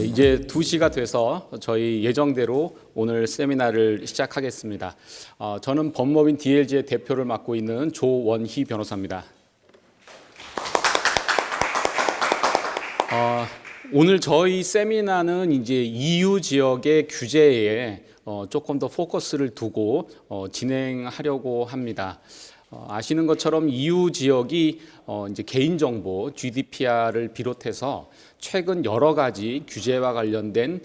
이제 2시가 돼서 저희 예정대로 오늘 세미나를 시작하겠습니다. 저는 법무법인 DLG의 대표를 맡고 있는 조원희 변호사입니다. 오늘 저희 세미나는 이제 EU 지역의 규제에 조금 더 포커스를 두고 진행하려고 합니다. 아시는 것처럼 EU 지역이 이제 개인정보 GDPR을 비롯해서 최근 여러 가지 규제와 관련된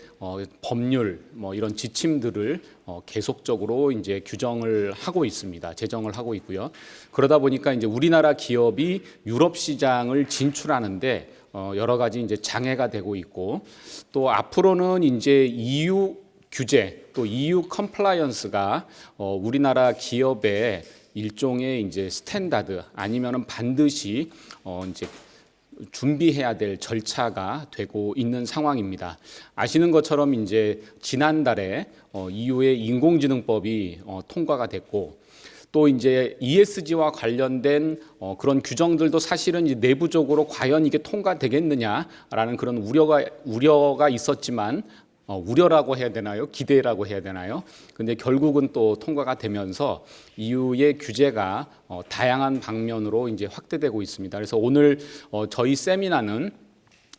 법률 이런 지침들을 계속적으로 이제 규정을 하고 있습니다. 제정을 하고 있고요. 그러다 보니까 이제 우리나라 기업이 유럽 시장을 진출하는데 여러 가지 이제 장애가 되고 있고, 또 앞으로는 이제 EU 규제 또 EU 컴플라이언스가 우리나라 기업의 일종의 이제 스탠다드 아니면은 반드시 이제 준비해야 될 절차가 되고 있는 상황입니다. 아시는 것처럼 이제 지난달에 EU의 인공지능법이 통과가 됐고, 또 이제 ESG와 관련된 그런 규정들도 사실은 이제 내부적으로 과연 이게 통과되겠느냐라는 그런 우려가 있었지만, 우려라고 해야 되나요? 기대라고 해야 되나요? 근데 결국은 또 통과가 되면서 EU의 규제가 다양한 방면으로 이제 확대되고 있습니다. 그래서 오늘 저희 세미나는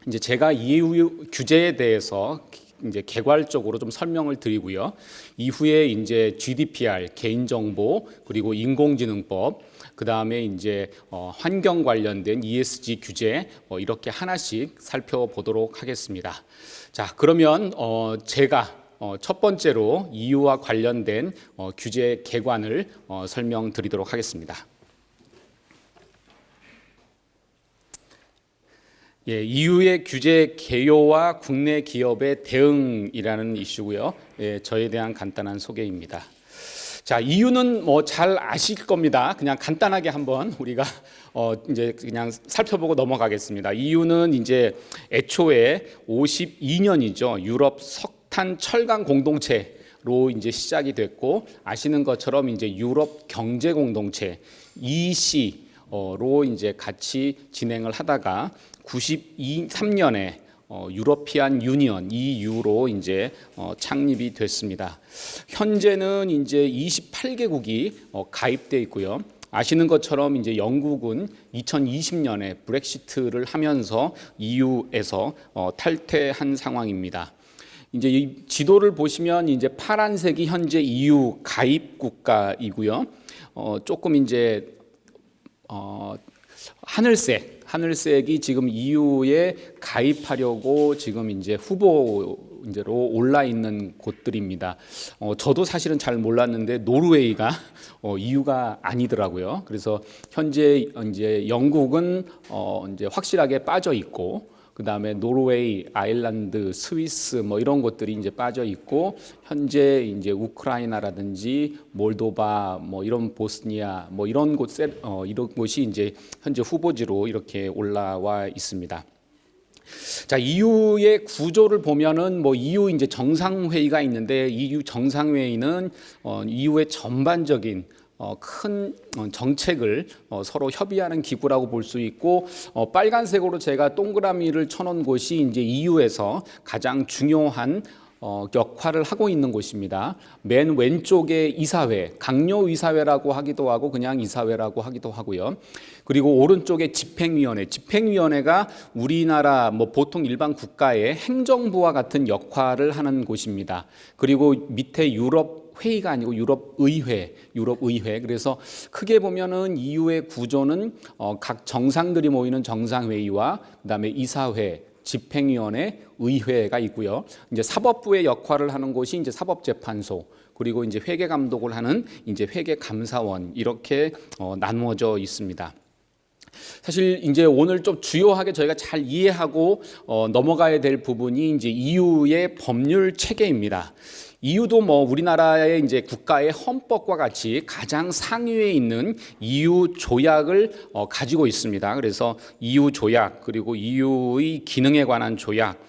이제 제가 EU 규제에 대해서 이제 개괄적으로 좀 설명을 드리고요. 이후에 이제 GDPR, 개인정보, 그리고 인공지능법, 그 다음에 이제 환경 관련된 ESG 규제 이렇게 하나씩 살펴보도록 하겠습니다. 자, 그러면 제가 첫 번째로 EU와 관련된 규제 개관을 설명드리도록 하겠습니다. 예, EU의 규제 개요와 국내 기업의 대응이라는 이슈고요. 예, 저에 대한 간단한 소개입니다. 자, EU는 잘 아실 겁니다. 그냥 간단하게 한번 우리가 이제 그냥 살펴보고 넘어가겠습니다. EU는 이제 애초에 52년이죠. 유럽 석탄 철강 공동체로 이제 시작이 됐고, 아시는 것처럼 이제 유럽 경제 공동체 EC로 이제 같이 진행을 하다가 93년에 유러피안 유니언 EU로 이제 창립이 됐습니다. 현재는 이제 28개국이 가입돼 있고요. 아시는 것처럼 이제 영국은 2020년에 브렉시트를 하면서 EU에서 탈퇴한 상황입니다. 이제 이 지도를 보시면 이제 파란색이 현재 EU 가입 국가이고요. 조금 이제 하늘색이 지금 EU에 가입하려고 지금 이제 후보로 올라 있는 곳들입니다. 저도 사실은 잘 몰랐는데 노르웨이가 EU가 아니더라고요. 그래서 현재 이제 영국은 이제 확실하게 빠져 있고, 그 다음에 노르웨이, 아일란드, 스위스 이런 곳들이 이제 빠져 있고, 현재 이제 우크라이나라든지 몰도바 이런 보스니아 이런 곳이 이제 현재 후보지로 이렇게 올라와 있습니다. 자, EU의 구조를 보면은 EU 이제 정상회의가 있는데, EU 정상회의는 EU의 전반적인 큰 정책을 서로 협의하는 기구라고 볼 수 있고, 빨간색으로 제가 동그라미를 쳐놓은 곳이 이제 EU에서 가장 중요한 역할을 하고 있는 곳입니다. 맨 왼쪽에 이사회, 강요이사회라고 하기도 하고 그냥 이사회라고 하기도 하고요. 그리고 오른쪽에 집행위원회가 우리나라 보통 일반 국가의 행정부와 같은 역할을 하는 곳입니다. 그리고 밑에 유럽 회의가 아니고 유럽의회. 그래서 크게 보면은 EU의 구조는 각 정상들이 모이는 정상회의와 그다음에 이사회, 집행위원회, 의회가 있고요. 이제 사법부의 역할을 하는 곳이 이제 사법재판소, 그리고 이제 회계 감독을 하는 이제 회계감사원, 이렇게 나누어져 있습니다. 사실 이제 오늘 좀 주요하게 저희가 잘 이해하고 넘어가야 될 부분이 이제 EU의 법률 체계입니다. EU도 우리나라의 이제 국가의 헌법과 같이 가장 상위에 있는 EU 조약을 가지고 있습니다. 그래서 EU 조약, 그리고 EU의 기능에 관한 조약,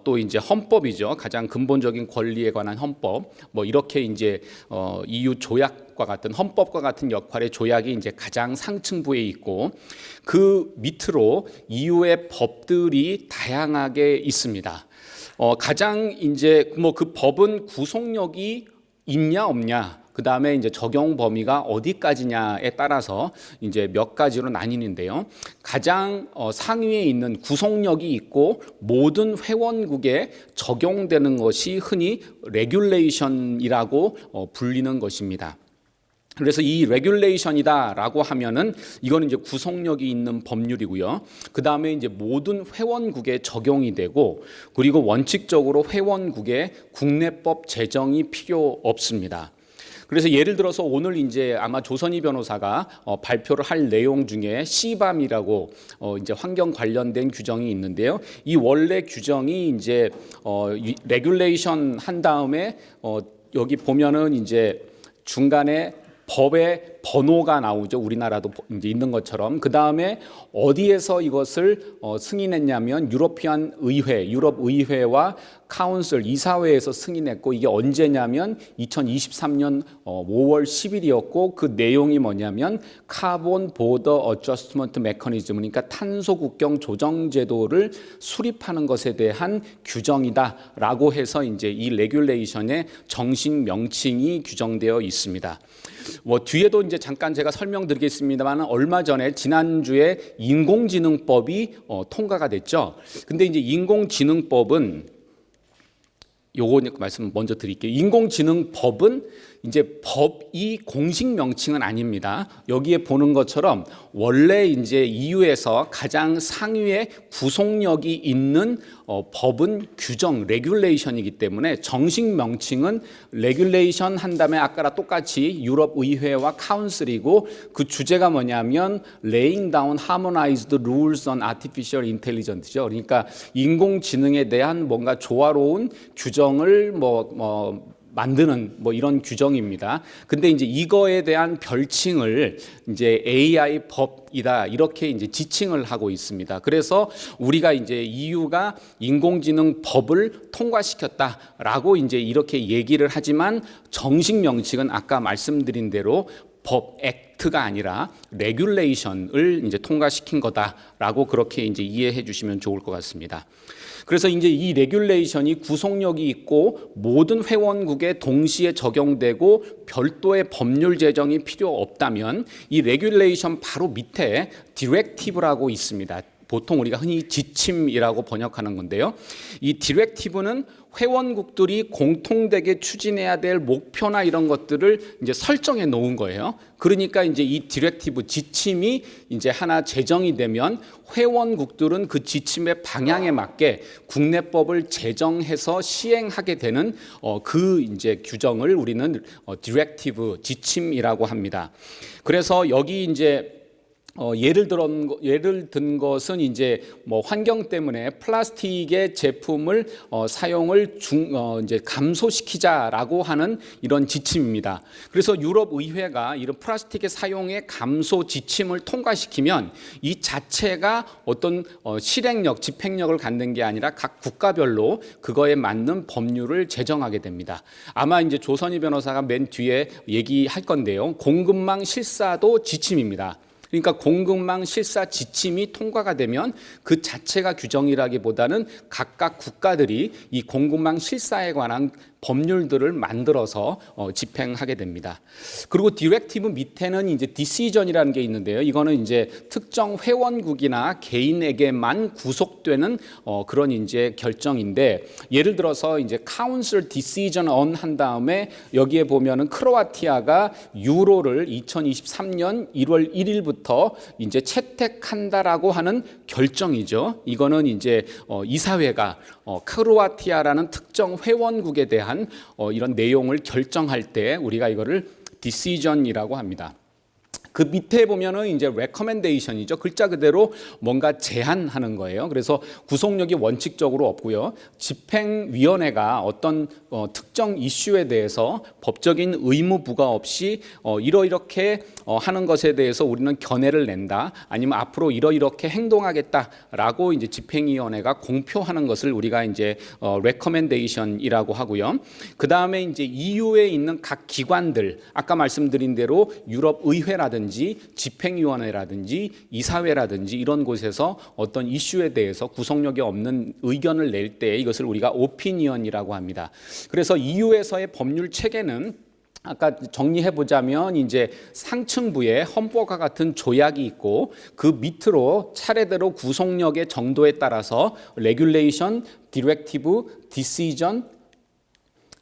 또 이제 헌법이죠. 가장 근본적인 권리에 관한 헌법, 이렇게 이제 EU 조약과 같은 헌법과 같은 역할의 조약이 이제 가장 상층부에 있고, 그 밑으로 EU의 법들이 다양하게 있습니다. 가장 이제 뭐 그 법은 구속력이 있냐 없냐, 그 다음에 이제 적용 범위가 어디까지냐에 따라서 이제 몇 가지로 나뉘는데요. 가장 상위에 있는 구속력이 있고 모든 회원국에 적용되는 것이 흔히 레귤레이션이라고 불리는 것입니다. 그래서 이 레귤레이션이다라고 하면은 이거는 이제 구속력이 있는 법률이고요. 그 다음에 이제 모든 회원국에 적용이 되고, 그리고 원칙적으로 회원국에 국내법 제정이 필요 없습니다. 그래서 예를 들어서 오늘 이제 아마 조선희 변호사가 발표를 할 내용 중에 CBAM이라고 이제 환경 관련된 규정이 있는데요. 이 원래 규정이 이제 레귤레이션 한 다음에 여기 보면은 이제 중간에 법의 번호가 나오죠. 우리나라도 이제 있는 것처럼. 그 다음에 어디에서 이것을 승인했냐면 유러피안 의회, 유럽 의회와 카운슬 이사회에서 승인했고, 이게 언제냐면 2023년 5월 10일이었고 그 내용이 뭐냐면 카본 보더 어저스트먼트 메커니즘, 그러니까 탄소 국경 조정 제도를 수립하는 것에 대한 규정이다라고 해서 이제 이 레귤레이션의 정식 명칭이 규정되어 있습니다. 뭐 뒤에도 이제 잠깐 제가 설명드리겠습니다만, 얼마 전에 지난주에 인공지능법이 통과가 됐죠. 근데 이제 인공지능법은 요거 말씀 먼저 드릴게요. 인공지능법은 이제 법이 공식 명칭은 아닙니다. 여기에 보는 것처럼 원래 이제 EU에서 가장 상위의 구속력이 있는 법은 규정, 레귤레이션이기 때문에 정식 명칭은 레귤레이션 한 다음에 아까랑 똑같이 유럽 의회와 카운슬이고, 그 주제가 뭐냐면 laying down harmonized rules on artificial intelligence죠. 그러니까 인공지능에 대한 뭔가 조화로운 규정을 만드는 이런 규정입니다. 근데 이제 이거에 대한 별칭을 이제 AI 법이다 이렇게 이제 지칭을 하고 있습니다. 그래서 우리가 이제 EU가 인공지능 법을 통과시켰다라고 이제 이렇게 얘기를 하지만 정식 명칭은 아까 말씀드린 대로 법 액트가 아니라 레귤레이션을 이제 통과시킨 거다라고 그렇게 이제 이해해 주시면 좋을 것 같습니다. 그래서 이제 이 레귤레이션이 구속력이 있고 모든 회원국에 동시에 적용되고 별도의 법률 제정이 필요 없다면 이 레귤레이션 바로 밑에 디렉티브라고 있습니다. 보통 우리가 흔히 지침이라고 번역하는 건데요. 이 디렉티브는 회원국들이 공통되게 추진해야 될 목표나 이런 것들을 이제 설정해 놓은 거예요. 그러니까 이제 이 디렉티브 지침이 이제 하나 제정이 되면 회원국들은 그 지침의 방향에 맞게 국내법을 제정해서 시행하게 되는 그 이제 규정을 우리는 디렉티브 지침이라고 합니다. 그래서 여기 이제 예를 든 것은 이제 환경 때문에 플라스틱의 제품을 사용을 이제 감소시키자라고 하는 이런 지침입니다. 그래서 유럽 의회가 이런 플라스틱의 사용의 감소 지침을 통과시키면 이 자체가 어떤 실행력, 집행력을 갖는 게 아니라 각 국가별로 그거에 맞는 법률을 제정하게 됩니다. 아마 이제 조선희 변호사가 맨 뒤에 얘기할 건데요. 공급망 실사도 지침입니다. 그러니까 공급망 실사 지침이 통과가 되면 그 자체가 규정이라기보다는 각각 국가들이 이 공급망 실사에 관한 법률들을 만들어서 집행하게 됩니다. 그리고 디렉티브 밑에는 이제 디시전이라는 게 있는데요. 이거는 이제 특정 회원국이나 개인에게만 구속되는 그런 이제 결정인데, 예를 들어서 이제 카운슬 디시전 언 한 다음에 여기에 보면은 크로아티아가 유로를 2023년 1월 1일부터 이제 채택한다라고 하는 결정이죠. 이거는 이제 이사회가 크로아티아라는 특정 회원국에 대한 이런 내용을 결정할 때 우리가 이거를 디시전이라고 합니다. 그 밑에 보면은 이제 recommendation이죠. 글자 그대로 뭔가 제안하는 거예요. 그래서 구속력이 원칙적으로 없고요. 집행위원회가 어떤 특정 이슈에 대해서 법적인 의무 부과 없이 이렇게 하는 것에 대해서 우리는 견해를 낸다, 아니면 앞으로 이렇게 행동하겠다라고 이제 집행위원회가 공표하는 것을 우리가 이제 recommendation이라고 하고요. 그 다음에 이제 EU에 있는 각 기관들, 아까 말씀드린 대로 유럽 의회라든지 국회라든지 집행위원회라든지 이사회라든지 이런 곳에서 어떤 이슈에 대해서 구속력이 없는 의견을 낼 때 이것을 우리가 오피니언이라고 합니다. 그래서 EU에서의 법률 체계는 아까 정리해 보자면 이제 상층부에 헌법과 같은 조약이 있고 그 밑으로 차례대로 구속력의 정도에 따라서 레귤레이션, 디렉티브, 디시전,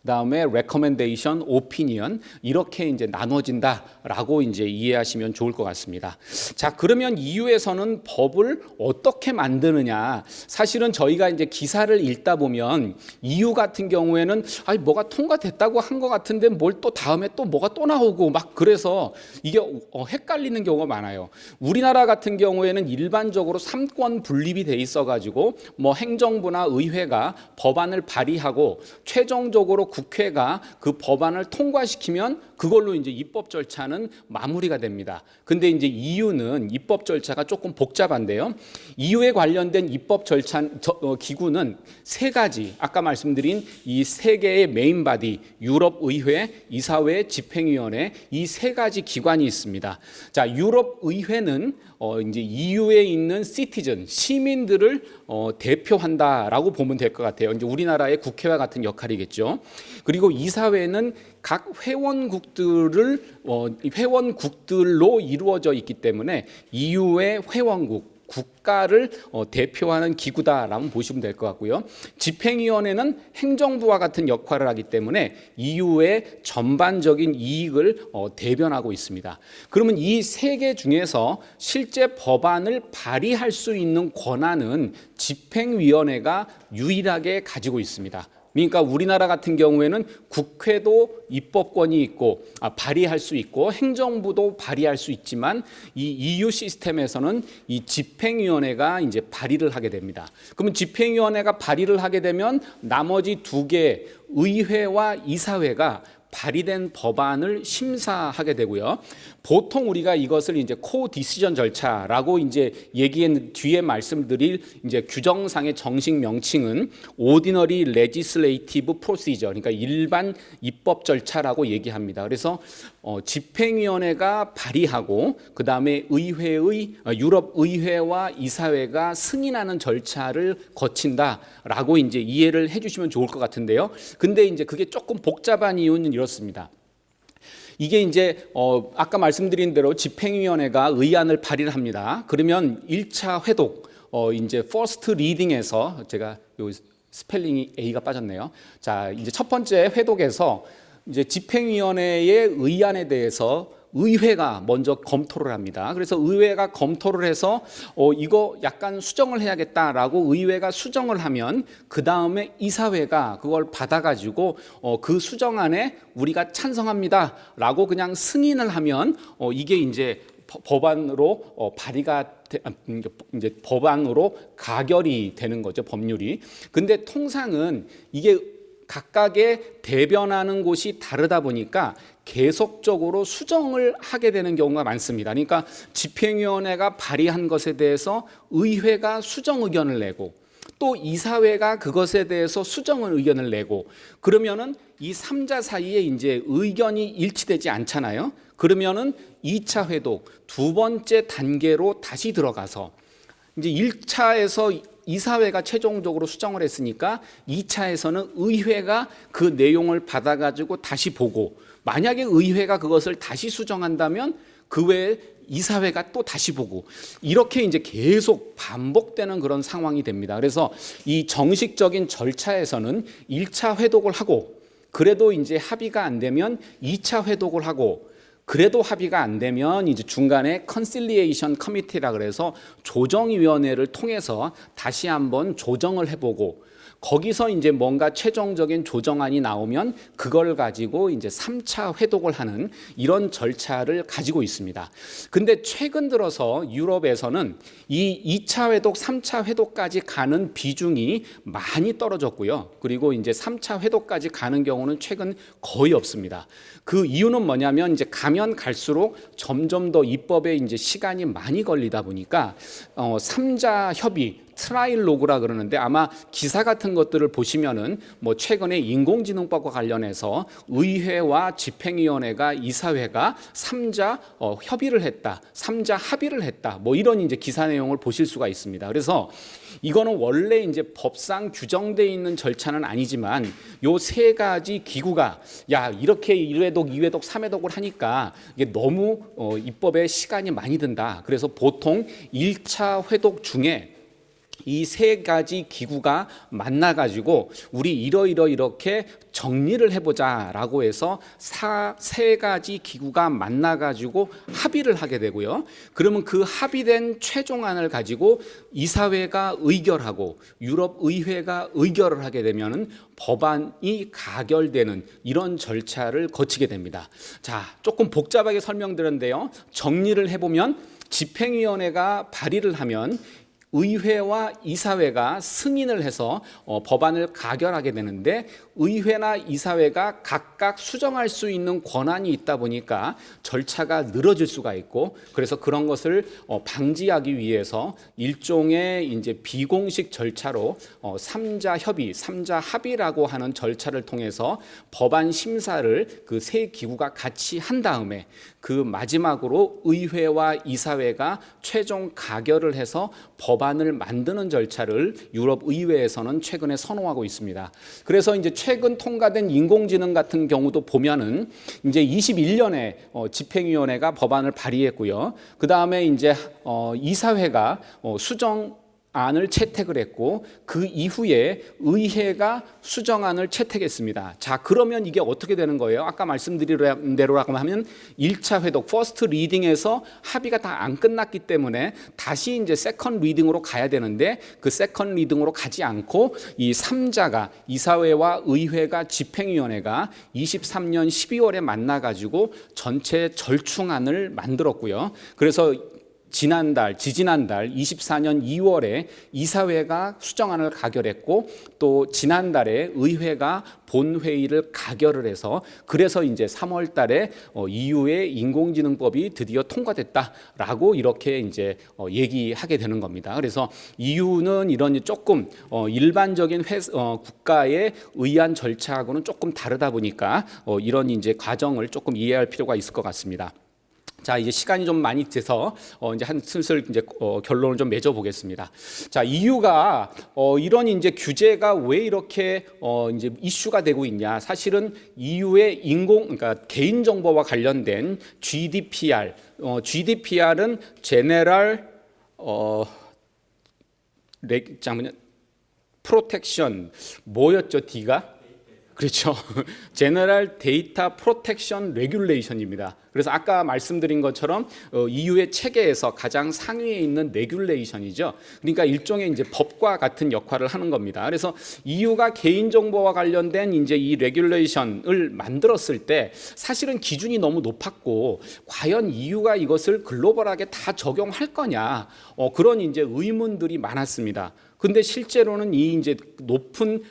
그다음에 recommendation, opinion 이렇게 이제 나눠진다라고 이제 이해하시면 좋을 것 같습니다. 자, 그러면 EU에서는 법을 어떻게 만드느냐? 사실은 저희가 이제 기사를 읽다 보면 EU 같은 경우에는 아니 뭐가 통과됐다고 한 것 같은데 뭘 또 다음에 또 뭐가 또 나오고 막 그래서 이게 헷갈리는 경우가 많아요. 우리나라 같은 경우에는 일반적으로 3권 분립이 돼 있어가지고 뭐 행정부나 의회가 법안을 발의하고 최종적으로 국회가 그 법안을 통과시키면 그걸로 이제 입법 절차는 마무리가 됩니다. 근데 이제 EU는 입법 절차가 조금 복잡한데요. EU에 관련된 입법 절차 기구는 세 가지, 아까 말씀드린 이 세 개의 메인 바디, 유럽 의회, 이사회, 집행위원회 이 세 가지 기관이 있습니다. 자, 유럽 의회는 이제 EU에 있는 시티즌, 시민들을 대표한다라고 보면 될 것 같아요. 이제 우리나라의 국회와 같은 역할이겠죠. 그리고 이사회는 각 회원국들로 이루어져 있기 때문에 EU의 회원국 국가를 대표하는 기구다라고 보시면 될 것 같고요. 집행위원회는 행정부와 같은 역할을 하기 때문에 EU의 전반적인 이익을 대변하고 있습니다. 그러면 이 세 개 중에서 실제 법안을 발의할 수 있는 권한은 집행위원회가 유일하게 가지고 있습니다. 그러니까 우리나라 같은 경우에는 국회도 입법권이 있고 발의할 수 있고 행정부도 발의할 수 있지만 이 EU 시스템에서는 이 집행위원회가 이제 발의를 하게 됩니다. 그러면 집행위원회가 발의를 하게 되면 나머지 두 개 의회와 이사회가 발의된 법안을 심사하게 되고요. 보통 우리가 이것을 이제 코-디시전 절차라고 이제 얘기한 뒤에 말씀드릴 이제 규정상의 정식 명칭은 Ordinary Legislative Procedure, 그러니까 일반 입법 절차라고 얘기합니다. 그래서 집행위원회가 발의하고 그 다음에 유럽 의회와 이사회가 승인하는 절차를 거친다라고 이제 이해를 해주시면 좋을 것 같은데요. 근데 이제 그게 조금 복잡한 이유는 이렇습니다. 이게 이제 아까 말씀드린 대로 집행위원회가 의안을 발의를 합니다. 그러면 1차 회독 이제 first reading에서 제가 요 스펠링이 A가 빠졌네요. 자, 이제 첫 번째 회독에서 이제 집행위원회의 의안에 대해서 의회가 먼저 검토를 합니다. 그래서 의회가 검토를 해서 이거 약간 수정을 해야겠다라고 의회가 수정을 하면 그 다음에 이사회가 그걸 받아가지고 그 수정안에 우리가 찬성합니다라고 그냥 승인을 하면 이게 이제 법안으로 발의가 이제 법안으로 가결이 되는 거죠, 법률이. 근데 통상은 이게 각각의 대변하는 곳이 다르다 보니까 계속적으로 수정을 하게 되는 경우가 많습니다. 그러니까 집행위원회가 발의한 것에 대해서 의회가 수정 의견을 내고 또 이사회가 그것에 대해서 수정 의견을 내고 그러면은 이 3자 사이에 이제 의견이 일치되지 않잖아요. 그러면은 2차 회독 두 번째 단계로 다시 들어가서 이제 1차에서 이사회가 최종적으로 수정을 했으니까 2차에서는 의회가 그 내용을 받아가지고 다시 보고 만약에 의회가 그것을 다시 수정한다면 그 외에 이사회가 또 다시 보고 이렇게 이제 계속 반복되는 그런 상황이 됩니다. 그래서 이 정식적인 절차에서는 1차 회독을 하고 그래도 이제 합의가 안 되면 2차 회독을 하고 그래도 합의가 안 되면 이제 중간에 컨실리에이션 커미티라 그래서 조정위원회를 통해서 다시 한번 조정을 해보고 거기서 이제 뭔가 최종적인 조정안이 나오면 그걸 가지고 이제 3차 회독을 하는 이런 절차를 가지고 있습니다. 근데 최근 들어서 유럽에서는 이 2차 회독, 3차 회독까지 가는 비중이 많이 떨어졌고요. 그리고 이제 3차 회독까지 가는 경우는 최근 거의 없습니다. 그 이유는 뭐냐면 이제 가면 갈수록 점점 더 입법에 이제 시간이 많이 걸리다 보니까 3자 협의 트라일 로그라 그러는데 아마 기사 같은 것들을 보시면은 뭐 최근에 인공지능법과 관련해서 의회와 집행위원회가 이사회가 3자 협의를 했다, 3자 합의를 했다, 뭐 이런 이제 기사 내용을 보실 수가 있습니다. 그래서 이거는 원래 이제 법상 규정되어 있는 절차는 아니지만 요 세 가지 기구가 야 이렇게 1회독, 2회독, 3회독을 하니까 이게 너무 입법에 시간이 많이 든다. 그래서 보통 1차 회독 중에 이 세 가지 기구가 만나가지고 우리 이렇게 정리를 해보자라고 해서 세 가지 기구가 만나가지고 합의를 하게 되고요. 그러면 그 합의된 최종안을 가지고 이사회가 의결하고 유럽의회가 의결을 하게 되면은 법안이 가결되는 이런 절차를 거치게 됩니다. 자, 조금 복잡하게 설명드렸는데요. 정리를 해보면 집행위원회가 발의를 하면 의회와 이사회가 승인을 해서 법안을 가결하게 되는데 의회나 이사회가 각각 수정할 수 있는 권한이 있다 보니까 절차가 늘어질 수가 있고 그래서 그런 것을 방지하기 위해서 일종의 이제 비공식 절차로 3자 협의, 3자 합의라고 하는 절차를 통해서 법안 심사를 그 세 기구가 같이 한 다음에 그 마지막으로 의회와 이사회가 최종 가결을 해서 법안을 만드는 절차를 유럽 의회에서는 최근에 선호하고 있습니다. 그래서 이제 최근 통과된 인공지능 같은 경우도 보면은 이제 21년에 집행위원회가 법안을 발의했고요. 그 다음에 이제 이사회가 수정안을 채택을 했고 그 이후에 의회가 수정안을 채택했습니다. 자, 그러면 이게 어떻게 되는 거예요? 아까 말씀드린 대로라고 하면 1차 회독, 퍼스트 리딩에서 합의가 다 안 끝났기 때문에 다시 이제 세컨 리딩으로 가야 되는데 그 세컨 리딩으로 가지 않고 이 3자가 이사회와 의회가 집행위원회가 23년 12월에 만나가지고 전체 절충안을 만들었고요. 그래서 지지난달 24년 2월에 이사회가 수정안을 가결했고 또 지난달에 의회가 본회의를 가결을 해서 그래서 이제 3월 달에 EU의 인공지능법이 드디어 통과됐다라고 이렇게 이제 얘기하게 되는 겁니다. 그래서 EU는 이런 조금 일반적인 국가에 의한 절차하고는 조금 다르다 보니까 이런 이제 과정을 조금 이해할 필요가 있을 것 같습니다. 자, 이제 시간이 좀 많이 돼서 이제 슬슬 이제 결론을 좀 맺어 보겠습니다. 자, EU가 이런 이제 규제가 왜 이렇게 이제 이슈가 되고 있냐? 사실은 EU의 그러니까 개인 정보와 관련된 GDPR, GDPR은 General 프로텍션 뭐였죠? D가? 그렇죠. 제너럴 데이터 프로텍션 레귤레이션입니다. 그래서 아까 말씀드린 것처럼 EU의 체계에서 가장 상위에 있는 레귤레이션이죠. 그러니까 일종의 이제 법과 같은 역할을 하는 겁니다. 그래서 EU가 개인정보와 관련된 이제 이 레귤레이션을 만들었을 때 사실은 기준이 너무 높았고 과연 EU가 이것을 글로벌하게 다 적용할 거냐 그런 이제 의문들이 많았습니다. 근데 실제로는 이 이제 높은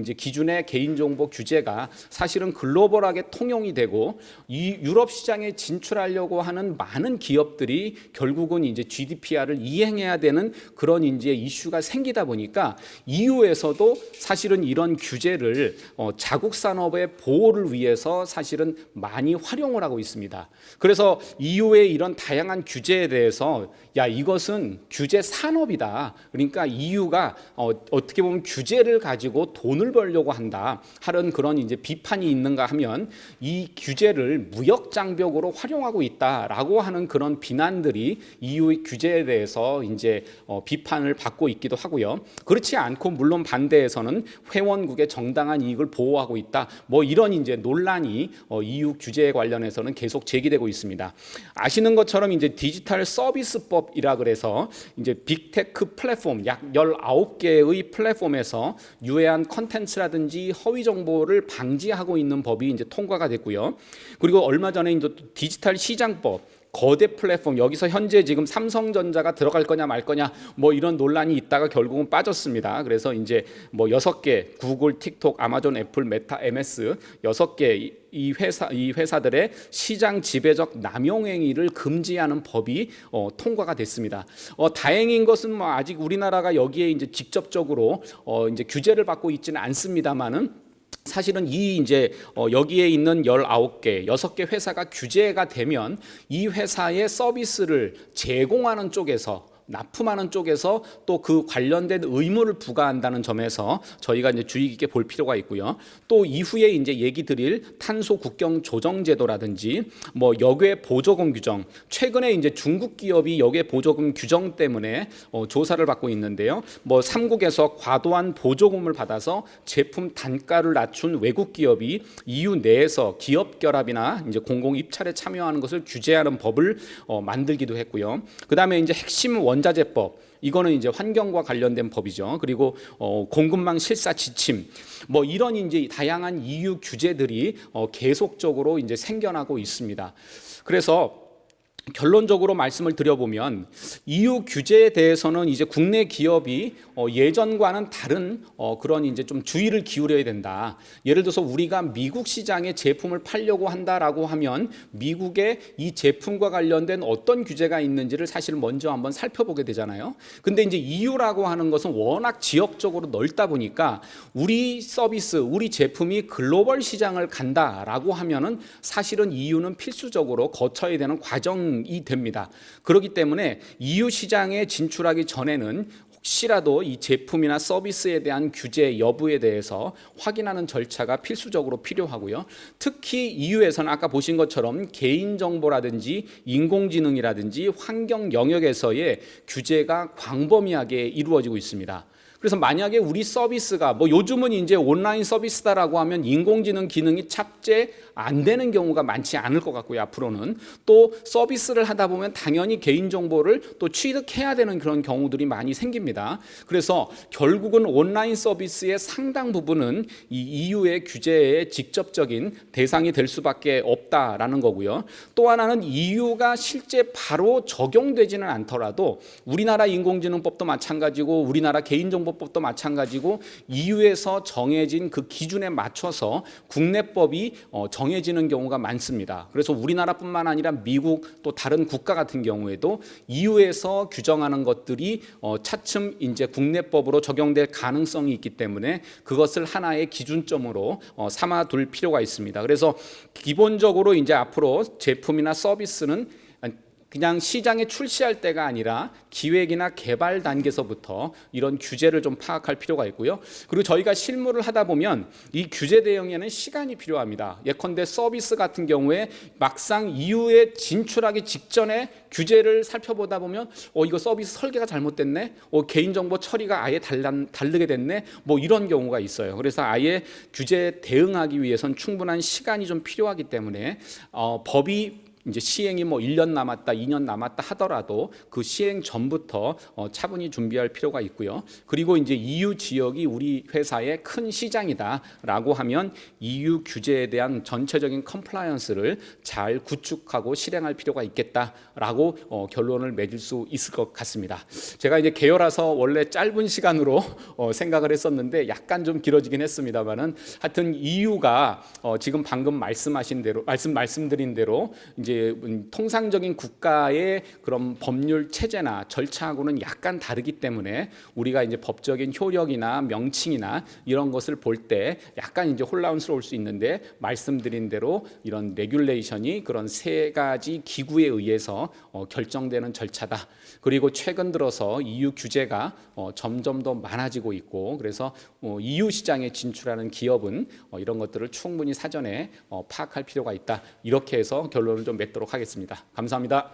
이제 기준의 개인정보 규제가 사실은 글로벌하게 통용이 되고 이 유럽 시장에 진출하려고 하는 많은 기업들이 결국은 이제 GDPR을 이행해야 되는 그런 이제 이슈가 생기다 보니까 EU에서도 사실은 이런 규제를 자국 산업의 보호를 위해서 사실은 많이 활용을 하고 있습니다. 그래서 EU의 이런 다양한 규제에 대해서 야 이것은 규제 산업이다. 그러니까 EU가 어떻게 보면 규제를 가지고 돈을 벌려고 한다 하는 그런 이제 비판이 있는가 하면 이 규제를 무역 장벽으로 활용하고 있다라고 하는 그런 비난들이 EU 규제에 대해서 이제 비판을 받고 있기도 하고요. 그렇지 않고 물론 반대에서는 회원국의 정당한 이익을 보호하고 있다. 뭐 이런 이제 논란이 EU 규제에 관련해서는 계속 제기되고 있습니다. 아시는 것처럼 이제 디지털 서비스법이라 그래서 이제 빅테크 플랫폼 약 19개의 플랫폼에서 유해한 컨텐츠라든지 허위 정보를 방지하고 있는 법이 이제 통과가 됐고요. 그리고 얼마 전에 이제 디지털 시장법 거대 플랫폼, 여기서 현재 지금 삼성전자가 들어갈 거냐 말 거냐 뭐 이런 논란이 있다가 결국은 빠졌습니다. 그래서 이제 뭐 6개, 구글, 틱톡, 아마존, 애플, 메타, MS 6개 이 회사들의 시장 지배적 남용 행위를 금지하는 법이 통과가 됐습니다. 다행인 것은 뭐 아직 우리나라가 여기에 이제 직접적으로 이제 규제를 받고 있지는 않습니다만은, 사실은 이 이제 여기에 있는 19개, 6개 회사가 규제가 되면 이 회사의 서비스를 제공하는 쪽에서, 납품하는 쪽에서 또 그 관련된 의무를 부과한다는 점에서 저희가 이제 주의 깊게 볼 필요가 있고요. 또 이후에 이제 얘기 드릴 탄소 국경 조정 제도라든지 뭐 역외 보조금 규정, 최근에 이제 중국 기업이 역외 보조금 규정 때문에 조사를 받고 있는데요. 뭐 삼국에서 과도한 보조금을 받아서 제품 단가를 낮춘 외국 기업이 EU 내에서 기업 결합이나 이제 공공 입찰에 참여하는 것을 규제하는 법을 만들기도 했고요. 그다음에 이제 핵심 원자재법, 이거는 이제 환경과 관련된 법이죠. 그리고 공급망 실사 지침, 뭐 이런 이제 다양한 EU 규제들이 계속적으로 이제 생겨나고 있습니다. 그래서 결론적으로 말씀을 드려보면 EU 규제에 대해서는 이제 국내 기업이 예전과는 다른 그런 이제 좀 주의를 기울여야 된다. 예를 들어서 우리가 미국 시장에 제품을 팔려고 한다라고 하면 미국의 이 제품과 관련된 어떤 규제가 있는지를 사실 먼저 한번 살펴보게 되잖아요. 근데 이제 EU라고 하는 것은 워낙 지역적으로 넓다 보니까 우리 서비스, 우리 제품이 글로벌 시장을 간다라고 하면은 사실은 EU는 필수적으로 거쳐야 되는 과정이 됩니다. 그렇기 때문에 EU 시장에 진출하기 전에는 혹시라도 이 제품이나 서비스에 대한 규제 여부에 대해서 확인하는 절차가 필수적으로 필요하고요. 특히 EU에서는 아까 보신 것처럼 개인정보라든지 인공지능이라든지 환경 영역에서의 규제가 광범위하게 이루어지고 있습니다. 그래서 만약에 우리 서비스가 뭐 요즘은 이제 온라인 서비스다라고 하면 인공지능 기능이 탑재 안 되는 경우가 많지 않을 것 같고요. 앞으로는 또 서비스를 하다 보면 당연히 개인정보를 또 취득해야 되는 그런 경우들이 많이 생깁니다. 그래서 결국은 온라인 서비스의 상당 부분은 이 EU의 규제의 직접적인 대상이 될 수밖에 없다라는 거고요. 또 하나는 EU가 실제 바로 적용되지는 않더라도 우리나라 인공지능법도 마찬가지고 우리나라 개인정보 법도 마찬가지고 EU에서 정해진 그 기준에 맞춰서 국내법이 정해지는 경우가 많습니다. 그래서 우리나라뿐만 아니라 미국 또 다른 국가 같은 경우에도 EU에서 규정하는 것들이 차츰 이제 국내법으로 적용될 가능성이 있기 때문에 그것을 하나의 기준점으로 삼아둘 필요가 있습니다. 그래서 기본적으로 이제 앞으로 제품이나 서비스는 그냥 시장에 출시할 때가 아니라 기획이나 개발 단계에서부터 이런 규제를 좀 파악할 필요가 있고요. 그리고 저희가 실무를 하다 보면 이 규제 대응에는 시간이 필요합니다. 예컨대 서비스 같은 경우에 막상 EU에 진출하기 직전에 규제를 살펴보다 보면 이거 서비스 설계가 잘못됐네, 개인정보 처리가 아예 다르게 됐네, 뭐 이런 경우가 있어요. 그래서 아예 규제에 대응하기 위해선 충분한 시간이 좀 필요하기 때문에 법이 이제 시행이 뭐 1년 남았다, 2년 남았다 하더라도 그 시행 전부터 차분히 준비할 필요가 있고요. 그리고 이제 EU 지역이 우리 회사의 큰 시장이다라고 하면 EU 규제에 대한 전체적인 컴플라이언스를 잘 구축하고 실행할 필요가 있겠다라고 결론을 맺을 수 있을 것 같습니다. 제가 이제 개요라서 원래 짧은 시간으로 생각을 했었는데 약간 좀 길어지긴 했습니다만은 하여튼 EU가 지금 방금 말씀드린 대로 이제 통상적인 국가의 그런 법률 체제나 절차하고는 약간 다르기 때문에 우리가 이제 법적인 효력이나 명칭이나 이런 것을 볼 때 약간 이제 혼란스러울 수 있는데, 말씀드린 대로 이런 레귤레이션이 그런 3가지 기구에 의해서 결정되는 절차다. 그리고 최근 들어서 EU 규제가 점점 더 많아지고 있고, 그래서 EU 시장에 진출하는 기업은 이런 것들을 충분히 사전에 파악할 필요가 있다. 이렇게 해서 결론을 좀 맺도록 하겠습니다. 감사합니다.